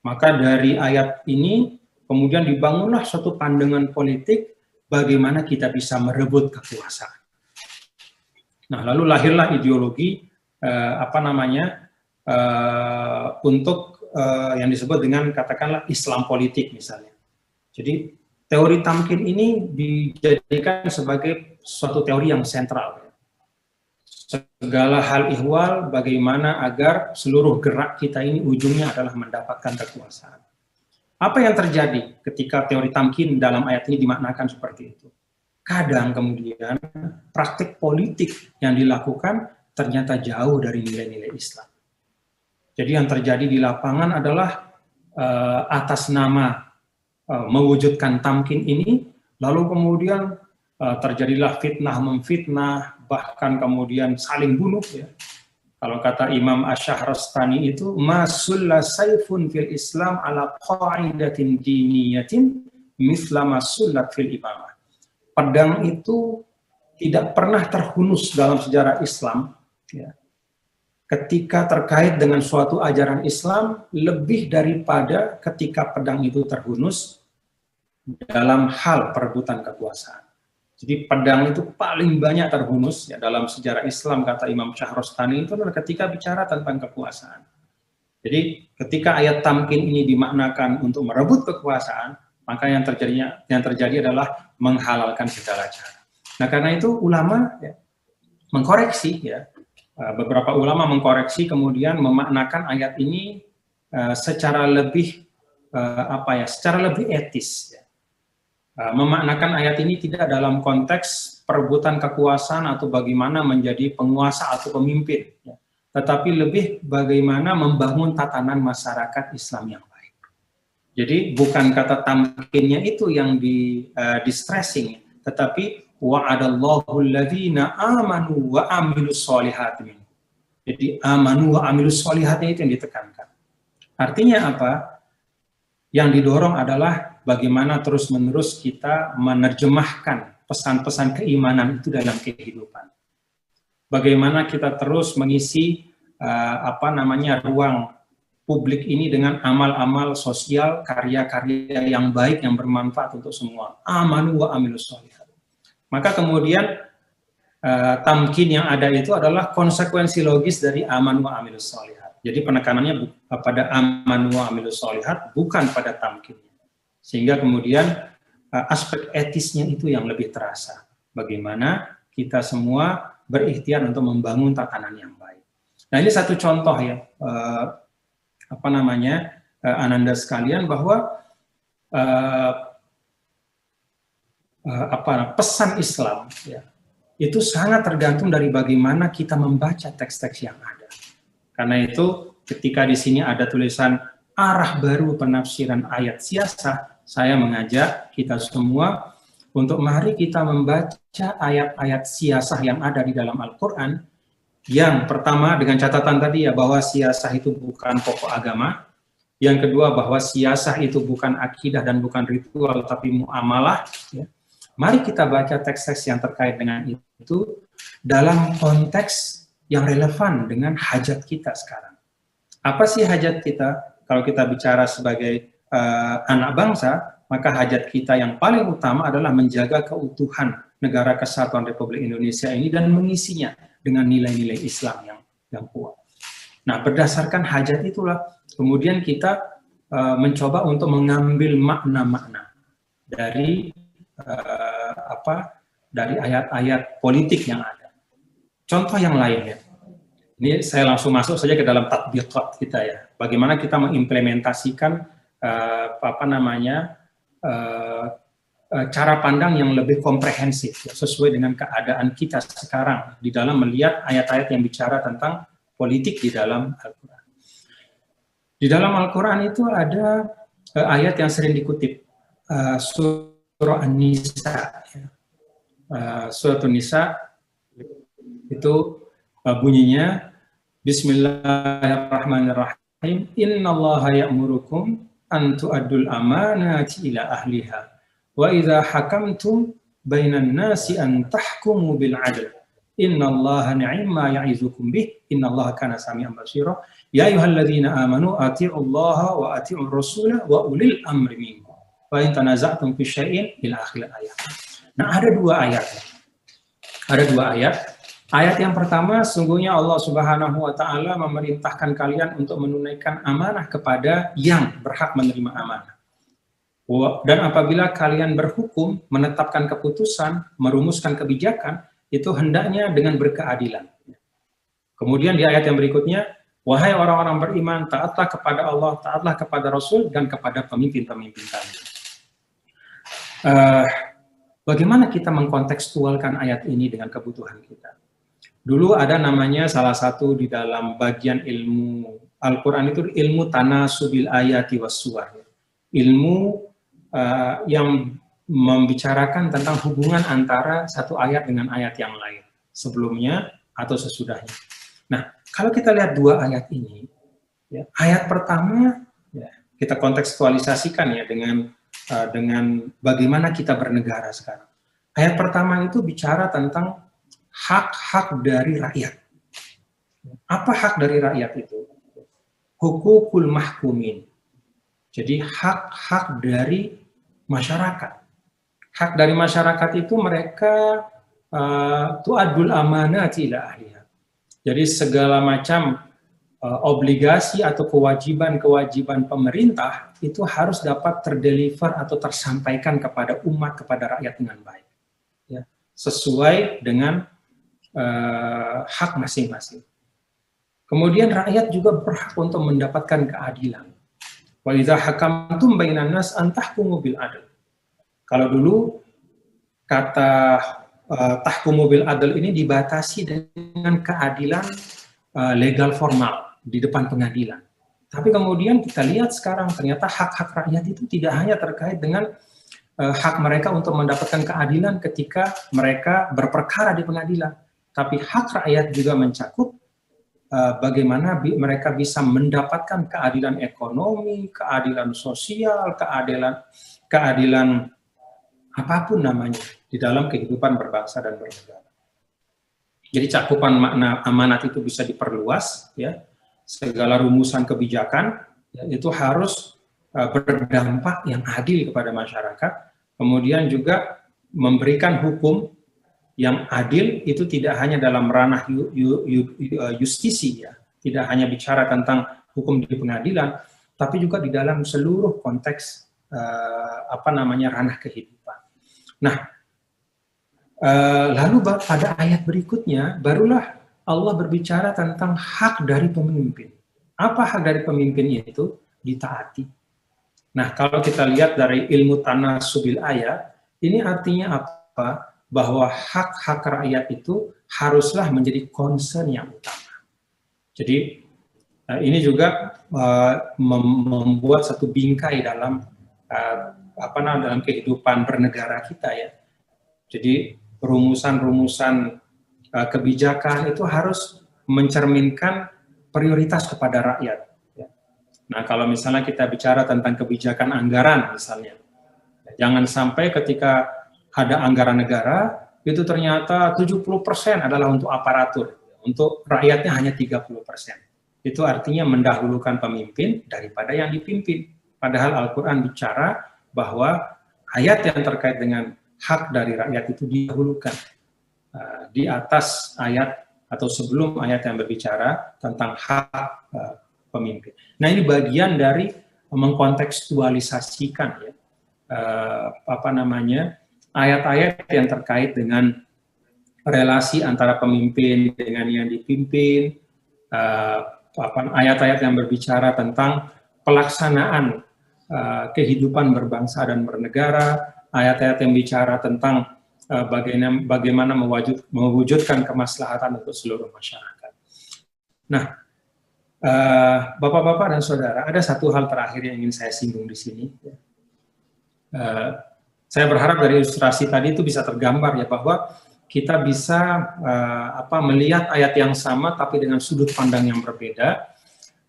A: Maka dari ayat ini kemudian dibangunlah suatu pandangan politik bagaimana kita bisa merebut kekuasaan. Nah, lalu lahirlah ideologi untuk yang disebut dengan katakanlah Islam politik misalnya. Jadi teori tamkin ini dijadikan sebagai suatu teori yang sentral. Segala hal ihwal bagaimana agar seluruh gerak kita ini ujungnya adalah mendapatkan kekuasaan. Apa yang terjadi ketika teori tamkin dalam ayat ini dimaknakan seperti itu? Kadang kemudian praktik politik yang dilakukan ternyata jauh dari nilai-nilai Islam. Jadi yang terjadi di lapangan adalah atas nama mewujudkan tamkin ini, lalu kemudian terjadilah fitnah memfitnah, bahkan kemudian saling bunuh ya. Kalau kata Imam Asy-Syahrastani itu masulla saifun fil Islam ala qaidatin diniyatin mithla masullat fil imamah. Pedang itu tidak pernah terhunus dalam sejarah Islam ya, ketika terkait dengan suatu ajaran Islam lebih daripada ketika pedang itu terhunus dalam hal perebutan kekuasaan. Jadi pedang itu paling banyak terhunus ya, dalam sejarah Islam, kata Imam Syahrastani, itu adalah ketika bicara tentang kekuasaan. Jadi ketika ayat tamkin ini dimaknakan untuk merebut kekuasaan, maka yang terjadi adalah menghalalkan segala cara. Nah karena itu ulama ya, mengkoreksi ya, beberapa ulama mengkoreksi kemudian memaknakan ayat ini secara lebih secara lebih etis ya. Memaknakan ayat ini tidak dalam konteks perebutan kekuasaan atau bagaimana menjadi penguasa atau pemimpin ya, tetapi lebih bagaimana membangun tatanan masyarakat Islam yang baik. Jadi bukan kata tamkinnya itu yang di stressing, tetapi wa'adallahu alladhina amanu wa amilus solihati. Jadi amanu wa amilus solihatnya itu yang ditekankan. Artinya apa? Yang didorong adalah bagaimana terus-menerus kita menerjemahkan pesan-pesan keimanan itu dalam kehidupan. Bagaimana kita terus mengisi ruang publik ini dengan amal-amal sosial, karya-karya yang baik yang bermanfaat untuk semua. Amanu wa amilus sholihat. Maka kemudian tamkin yang ada itu adalah konsekuensi logis dari amanu wa amilus sholihat. Jadi penekanannya pada amanu wa amilus sholihat, bukan pada tamkinnya. Sehingga kemudian aspek etisnya itu yang lebih terasa. Bagaimana kita semua berikhtiar untuk membangun tatanan yang baik. Nah ini satu contoh ya, Ananda sekalian, bahwa pesan Islam ya, itu sangat tergantung dari bagaimana kita membaca teks-teks yang ada. Karena itu ketika di sini ada tulisan arah baru penafsiran ayat siasah, saya mengajak kita semua untuk mari kita membaca ayat-ayat siasah yang ada di dalam Al-Quran. Yang pertama dengan catatan tadi ya, bahwa siasah itu bukan pokok agama. Yang kedua bahwa siasah itu bukan akidah dan bukan ritual tapi muamalah. Ya. Mari kita baca teks-teks yang terkait dengan itu dalam konteks yang relevan dengan hajat kita sekarang. Apa sih hajat kita? Kalau kita bicara sebagai anak bangsa, maka hajat kita yang paling utama adalah menjaga keutuhan negara kesatuan Republik Indonesia ini dan mengisinya dengan nilai-nilai Islam yang kuat. Nah, berdasarkan hajat itulah kemudian kita mencoba untuk mengambil makna-makna dari dari ayat-ayat politik yang ada. Contoh yang lain ya. Ini saya langsung masuk saja ke dalam tatbiqat kita ya. Bagaimana kita mengimplementasikan cara pandang yang lebih komprehensif ya, sesuai dengan keadaan kita sekarang di dalam melihat ayat-ayat yang bicara tentang politik di dalam Al-Quran. Di dalam Al-Quran itu ada ayat yang sering dikutip, surah An-Nisa. Ya. Surah An-Nisa itu bunyinya Bismillahirrahmanirrahim. Innallaha ya'murukum an tu'addul amanati ila ahliha wa idza hakamtum bainan nasi an tahkumu bil 'adl. Innallaha ni'ma ya'izukum bih. Innallaha kana sami'an basira. Ya ayyuhalladzina amanu atii'ullaha wa atii'ur rasula wa ulil amri minkum. Wa in tanaza'tum fi syai'in ila akhir ayat. Nah, ada dua ayat. Ayat yang pertama, sungguhnya Allah Subhanahu wa Ta'ala memerintahkan kalian untuk menunaikan amanah kepada yang berhak menerima amanah. Dan apabila kalian berhukum, menetapkan keputusan, merumuskan kebijakan, itu hendaknya dengan berkeadilan. Kemudian di ayat yang berikutnya, wahai orang-orang beriman, taatlah kepada Allah, taatlah kepada Rasul, dan kepada pemimpin-pemimpin kalian. Bagaimana kita mengkontekstualkan ayat ini dengan kebutuhan kita? Dulu ada namanya salah satu di dalam bagian ilmu Al-Quran itu ilmu tanasubil ayati was suwar. Ilmu yang membicarakan tentang hubungan antara satu ayat dengan ayat yang lain, sebelumnya atau sesudahnya. Nah, kalau kita lihat dua ayat ini, ya, ayat pertama ya, kita kontekstualisasikan ya dengan bagaimana kita bernegara sekarang. Ayat pertama itu bicara tentang hak-hak dari rakyat. Apa hak dari rakyat itu? Hukukul mahkumin. Jadi hak-hak dari masyarakat. Hak dari masyarakat itu mereka tu'adul amanati ila ahliha. Jadi segala macam obligasi atau kewajiban-kewajiban pemerintah itu harus dapat terdeliver atau tersampaikan kepada umat, kepada rakyat dengan baik. Ya, sesuai dengan hak masing-masing. Kemudian rakyat juga berhak untuk mendapatkan keadilan. Wa idza hakamtum bainan nas an tahkumu bil adl. Kalau dulu kata tahkumu bil adl ini dibatasi dengan keadilan legal formal di depan pengadilan. Tapi kemudian kita lihat sekarang ternyata hak-hak rakyat itu tidak hanya terkait dengan hak mereka untuk mendapatkan keadilan ketika mereka berperkara di pengadilan, tapi hak rakyat juga mencakup bagaimana mereka bisa mendapatkan keadilan ekonomi, keadilan sosial, keadilan apapun namanya di dalam kehidupan berbangsa dan bernegara. Jadi cakupan makna amanat itu bisa diperluas, ya. Segala rumusan kebijakan ya, itu harus berdampak yang adil kepada masyarakat. Kemudian juga memberikan hukum yang adil itu tidak hanya dalam ranah justisi, ya, tidak hanya bicara tentang hukum di pengadilan, tapi juga di dalam seluruh konteks ranah kehidupan. Nah, lalu pada ayat berikutnya barulah Allah berbicara tentang hak dari pemimpin. Apa hak dari pemimpin itu? Ditaati. Nah, kalau kita lihat dari ilmu tanasubil ayat, ini artinya apa? Bahwa hak-hak rakyat itu haruslah menjadi concern yang utama. Jadi ini juga membuat satu bingkai dalam dalam kehidupan bernegara kita, ya. Jadi rumusan-rumusan kebijakan itu harus mencerminkan prioritas kepada rakyat. Ya. Nah, kalau misalnya kita bicara tentang kebijakan anggaran misalnya, jangan sampai ketika ada anggaran negara, itu ternyata 70% adalah untuk aparatur, untuk rakyatnya hanya 30%. Itu artinya mendahulukan pemimpin daripada yang dipimpin. Padahal Al-Quran bicara bahwa ayat yang terkait dengan hak dari rakyat itu didahulukan di atas ayat atau sebelum ayat yang berbicara tentang hak pemimpin. Nah, ini bagian dari mengkontekstualisasikan ya, ayat-ayat yang terkait dengan relasi antara pemimpin dengan yang dipimpin, ayat-ayat yang berbicara tentang pelaksanaan kehidupan berbangsa dan bernegara, ayat-ayat yang bicara tentang bagaimana mewujudkan kemaslahatan untuk seluruh masyarakat. Nah, Bapak-bapak dan saudara, ada satu hal terakhir yang ingin saya singgung di sini. Saya berharap dari ilustrasi tadi itu bisa tergambar ya bahwa kita bisa melihat ayat yang sama tapi dengan sudut pandang yang berbeda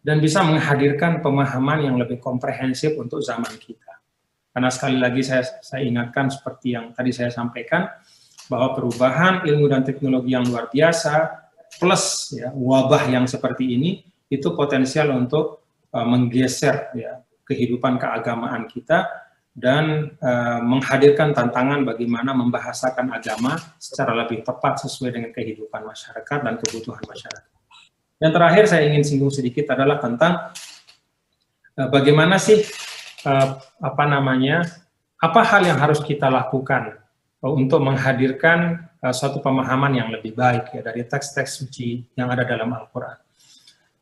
A: dan bisa menghadirkan pemahaman yang lebih komprehensif untuk zaman kita. Karena sekali lagi saya ingatkan seperti yang tadi saya sampaikan bahwa perubahan ilmu dan teknologi yang luar biasa plus ya, wabah yang seperti ini itu potensial untuk menggeser ya, kehidupan keagamaan kita dan menghadirkan tantangan bagaimana membahasakan agama secara lebih tepat sesuai dengan kehidupan masyarakat dan kebutuhan masyarakat. Yang terakhir saya ingin singgung sedikit adalah tentang bagaimana sih apa hal yang harus kita lakukan untuk menghadirkan suatu pemahaman yang lebih baik ya dari teks-teks suci yang ada dalam Al-Quran.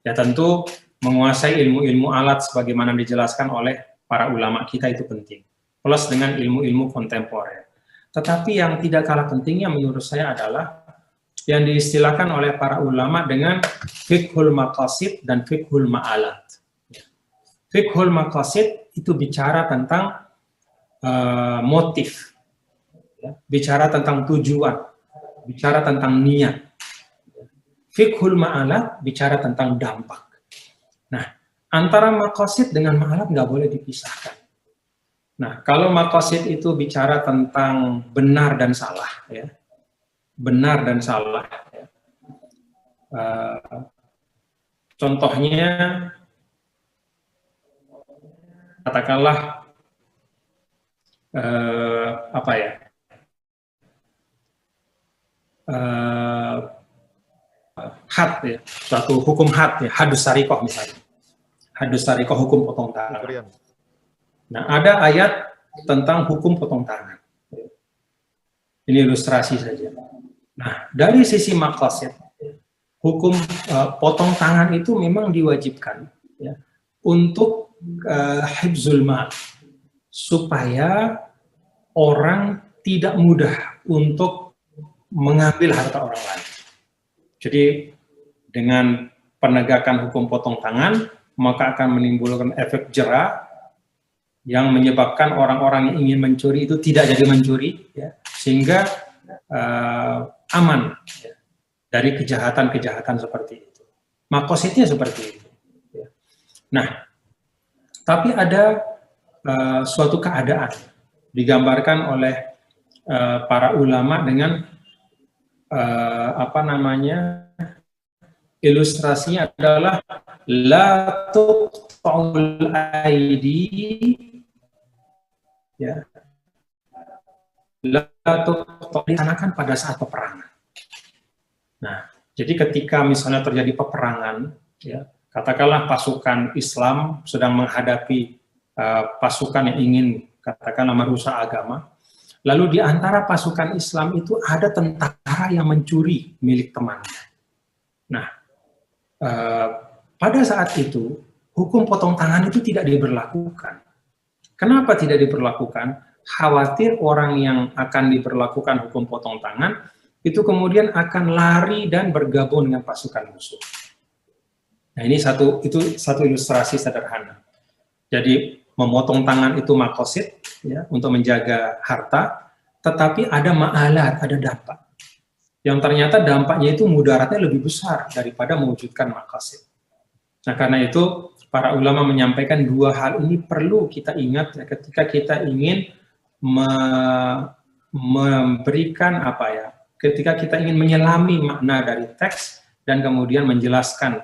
A: Ya tentu menguasai ilmu-ilmu alat sebagaimana dijelaskan oleh para ulama kita itu penting. Plus dengan ilmu-ilmu kontemporer. Tetapi yang tidak kalah pentingnya menurut saya adalah yang diistilahkan oleh para ulama dengan fiqhul maqasid dan fiqhul ma'alat. Fiqhul maqasid itu bicara tentang motif, ya, bicara tentang tujuan, bicara tentang niat. Fiqhul ma'alat bicara tentang dampak. Nah, antara maqasid dengan ma'alat nggak boleh dipisahkan. Nah, kalau maqasid itu bicara tentang benar dan salah, ya, benar dan salah. Ya. Contohnya, katakanlah had ya, suatu hukum had ya, hadus sarikoh misalnya, hadus sarikoh hukum potong tangan. Nah, ada ayat tentang hukum potong tangan. Ini ilustrasi saja. Nah, dari sisi maqasid, hukum potong tangan itu memang diwajibkan ya, untuk hifzul mal, supaya orang tidak mudah untuk mengambil harta orang lain. Jadi dengan penegakan hukum potong tangan, maka akan menimbulkan efek jera yang menyebabkan orang-orang yang ingin mencuri itu tidak jadi mencuri, ya, sehingga aman ya, dari kejahatan-kejahatan seperti itu. Maqasidnya seperti itu. Ya. Nah, tapi ada suatu keadaan digambarkan oleh para ulama dengan ilustrasinya adalah la tuqta'ul aidi, ya, la tuqta'ul dilaksanakan pada saat peperangan. Nah, jadi ketika misalnya terjadi peperangan, ya, katakanlah pasukan Islam sedang menghadapi pasukan yang ingin katakanlah merusak agama, lalu di antara pasukan Islam itu ada tentara yang mencuri milik temannya. Nah, pada saat itu hukum potong tangan itu tidak diberlakukan. Kenapa tidak diberlakukan? Khawatir orang yang akan diberlakukan hukum potong tangan itu kemudian akan lari dan bergabung dengan pasukan musuh. Nah, ini satu ilustrasi sederhana. Jadi memotong tangan itu maqasid ya, untuk menjaga harta, tetapi ada ma'alat, ada dampak. Yang ternyata dampaknya itu mudaratnya lebih besar daripada mewujudkan maqasid. Nah, karena itu para ulama menyampaikan dua hal ini perlu kita ingat ya, ketika kita ingin memberikan ketika kita ingin menyelami makna dari teks dan kemudian menjelaskan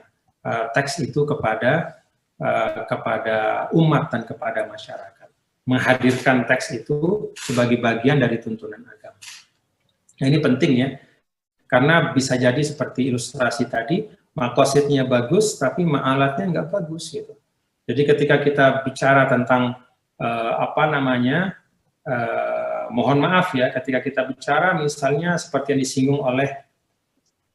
A: teks itu kepada umat dan kepada masyarakat. Menghadirkan teks itu sebagai bagian dari tuntunan agama. Nah, ini penting ya, karena bisa jadi seperti ilustrasi tadi, maqasidnya bagus, tapi ma'alatnya nggak bagus gitu. Jadi ketika kita bicara tentang mohon maaf ya, ketika kita bicara misalnya seperti yang disinggung oleh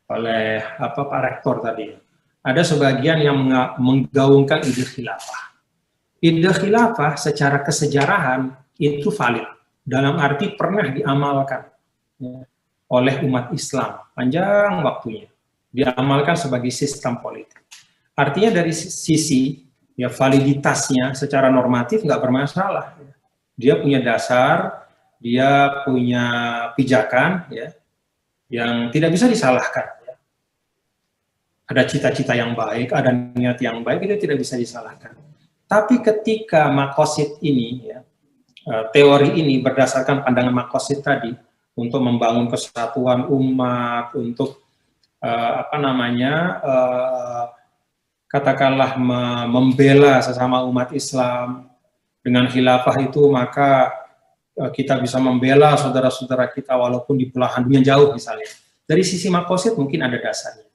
A: Pak Rektor tadi, ada sebagian yang menggaungkan ide khilafah. Ide khilafah secara kesejarahan itu valid, dalam arti pernah diamalkan ya, oleh umat Islam, panjang waktunya, diamalkan sebagai sistem politik. Artinya dari sisi ya validitasnya secara normatif nggak bermasalah. Dia punya dasar, dia punya pijakan ya, yang tidak bisa disalahkan. Ada cita-cita yang baik, ada niat yang baik, itu tidak bisa disalahkan. Tapi ketika maqasid ini, ya, teori ini berdasarkan pandangan maqasid tadi, untuk membangun kesatuan umat, untuk katakanlah membela sesama umat Islam, dengan khilafah itu maka kita bisa membela saudara-saudara kita walaupun di belahan dunia jauh misalnya. Dari sisi maqasid mungkin ada dasarnya.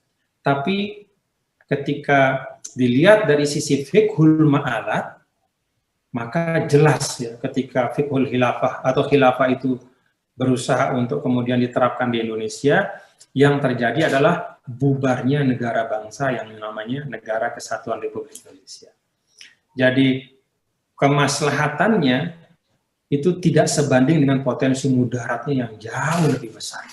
A: Tapi ketika dilihat dari sisi fiqhul ma'alat, maka jelas ya ketika fiqhul khilafah atau khilafah itu berusaha untuk kemudian diterapkan di Indonesia, yang terjadi adalah bubarnya negara bangsa yang namanya Negara Kesatuan Republik Indonesia. Jadi kemaslahatannya itu tidak sebanding dengan potensi mudaratnya yang jauh lebih besar.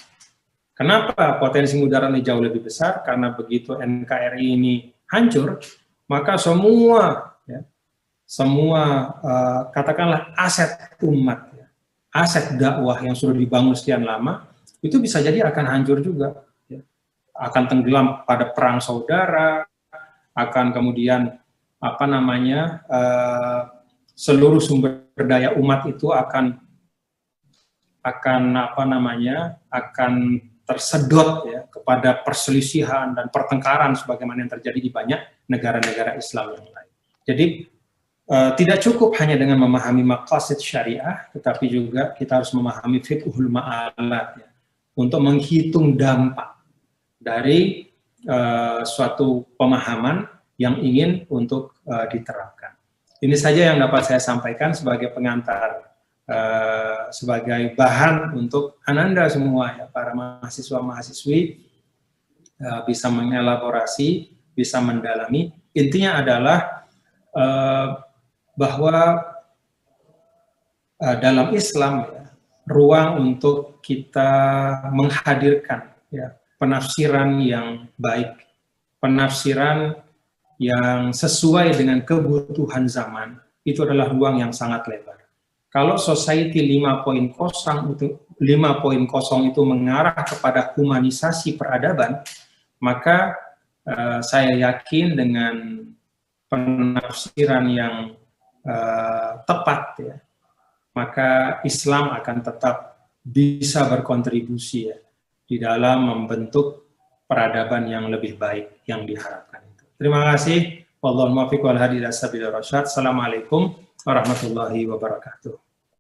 A: Kenapa potensi mudaratnya jauh lebih besar? Karena begitu NKRI ini hancur, maka semua katakanlah aset umat, aset dakwah yang sudah dibangun sekian lama, itu bisa jadi akan hancur juga. Akan tenggelam pada perang saudara, akan kemudian seluruh sumber daya umat itu akan tersedot ya kepada perselisihan dan pertengkaran sebagaimana yang terjadi di banyak negara-negara Islam yang lain. Jadi tidak cukup hanya dengan memahami maqasid syariah, tetapi juga kita harus memahami fiqhul ma'alat ya, untuk menghitung dampak dari suatu pemahaman yang ingin untuk diterapkan. Ini saja yang dapat saya sampaikan sebagai pengantar, sebagai bahan untuk Ananda semua ya, para mahasiswa-mahasiswi bisa mengelaborasi, bisa mendalami. Intinya adalah bahwa dalam Islam ya, ruang untuk kita menghadirkan ya, penafsiran yang baik, penafsiran yang sesuai dengan kebutuhan zaman, itu adalah ruang yang sangat lebar. Kalau Society 5.0 itu mengarah kepada humanisasi peradaban, maka saya yakin dengan penafsiran yang tepat ya, maka Islam akan tetap bisa berkontribusi ya, di dalam membentuk peradaban yang lebih baik yang diharapkan itu. Terima kasih. Wallahul muwaffiq wal hadi ila sabilir rasyad. Assalamualaikum warahmatullahi wabarakatuh.